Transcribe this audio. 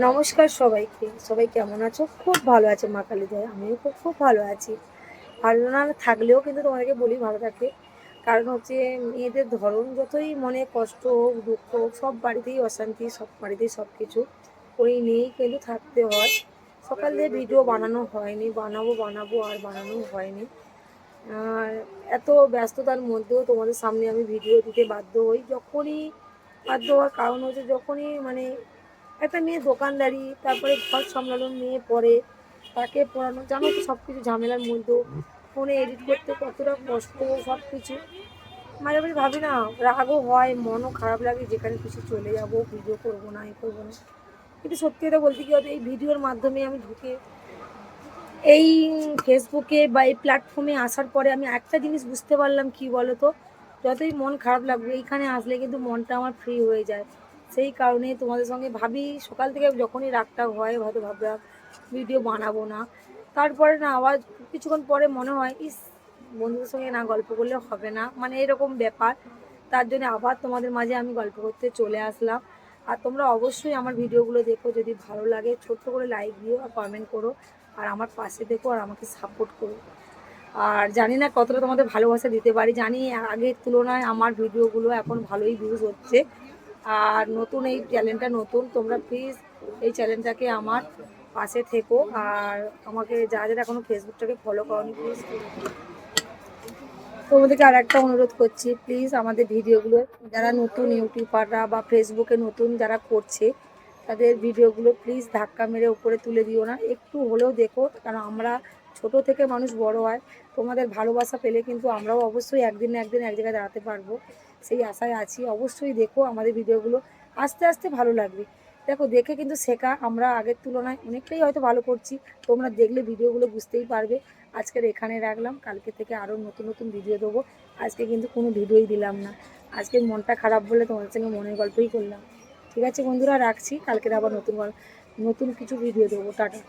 নমস্কার সবাইকে। সবাই কেমন আছো? খুব ভালো আছে মা কালী দয়ায়। আমিও খুব ভালো আছি। ভালো না থাকলেও কিন্তু তোমাদেরকে বলি ভালো থাকতে। কারণ হচ্ছে মেয়েদের ধরন যতই মনে কষ্ট হোক, দুঃখ হোক, সব বাড়িতেই অশান্তি, সব বাড়িতেই সব কিছু ওই নিয়েই কিন্তু থাকতে হয়। সকাল দিয়ে ভিডিও বানানো হয়নি। বানাবো আর বানানো হয়নি। আর এত ব্যস্ততার মধ্যেও তোমাদের সামনে আমি ভিডিও দিতে বাধ্য হই। যখনই বাধ্য হওয়ার কারণ হচ্ছে যখনই মানে একটা মেয়ে দোকানদারি, তারপরে ঘর সামলানো, মেয়ে পড়ে, তাকে পড়ানো, জানো তো সব কিছু ঝামেলার মধ্যেও ফোনে এডিট করতে কতটা কষ্ট সব কিছু। মাঝে মাঝে ভাবি না, রাগও হয়, মনও খারাপ লাগে, যেখানে খুশি চলে যাব, ভিডিও করবো না, এ করবো না। কিন্তু সত্যি কথা বলতে কি হতো, এই ভিডিওর মাধ্যমে আমি ঢুকে এই ফেসবুকে বা এই প্ল্যাটফর্মে আসার পরে আমি একটা জিনিস বুঝতে পারলাম, কি বলো তো, যতই মন খারাপ লাগবে এইখানে আসলে কিন্তু মনটা আমার ফ্রি হয়ে যায়। সেই কারণে তোমাদের সঙ্গে ভাবি, সকাল থেকে যখনই রাগটা হয় হয়তো ভাবলাম ভিডিও বানাবো না। তারপরে না আবার কিছুক্ষণ পরে মনে হয়, ইস, বন্ধুদের সঙ্গে না গল্প করলে হবে না, মানে এরকম ব্যাপার। তার জন্য আবার তোমাদের মাঝে আমি গল্প করতে চলে আসলাম। আর তোমরা অবশ্যই আমার ভিডিওগুলো দেখো, যদি ভালো লাগে ছোট্ট করে লাইক দিও আর কমেন্ট করো, আর আমার পাশে দেখো আর আমাকে সাপোর্ট করো। আর জানি না কতটা তোমাদের ভালোবাসা দিতে পারি, জানি আগের তুলনায় আমার ভিডিওগুলো এখন ভালোই ভিউজ হচ্ছে। আর নতুন এই চ্যানেলটা নতুন, তোমরা প্লিজ এই চ্যানেলটাকে আমার পাশে থেকো। আর আমাকে যারা যারা এখনও ফেসবুকটাকে ফলো করোনি, প্লিজ তোমাদেরকে আর একটা অনুরোধ করছি, প্লিজ আমাদের ভিডিওগুলো, যারা নতুন ইউটিউবাররা বা ফেসবুকে নতুন যারা করছে, তাদের ভিডিওগুলো প্লিজ ধাক্কা মেরে উপরে তুলে দিও না, একটু হলেও দেখো। কারণ আমরা ছোট থেকে মানুষ বড় হয়, তোমাদের ভালোবাসা পেলে কিন্তু আমরাও অবশ্যই একদিন না একদিন এক জায়গায় দাঁড়াতে পারবো, সেই আশায় আছি। অবশ্যই দেখো আমাদের ভিডিওগুলো, আস্তে আস্তে ভালো লাগবে। দেখো, দেখে কিন্তু শেখা, আমরা আগের তুলনায় অনেকটাই হয়তো ভালো করছি। তোমরা দেখলে ভিডিওগুলো বুঝতেই পারবে। আজকের এখানে রাখলাম, কালকে থেকে আরও নতুন নতুন ভিডিও দেবো। আজকে কিন্তু কোনো ভিডিওই দিলাম না, আজকে মনটা খারাপ বলে তোমাদের সঙ্গে মনের গল্পই করলাম। ঠিক আছে বন্ধুরা, রাখছি, কালকের আবার নতুন নতুন কিছু ভিডিও দেবো। টাটা।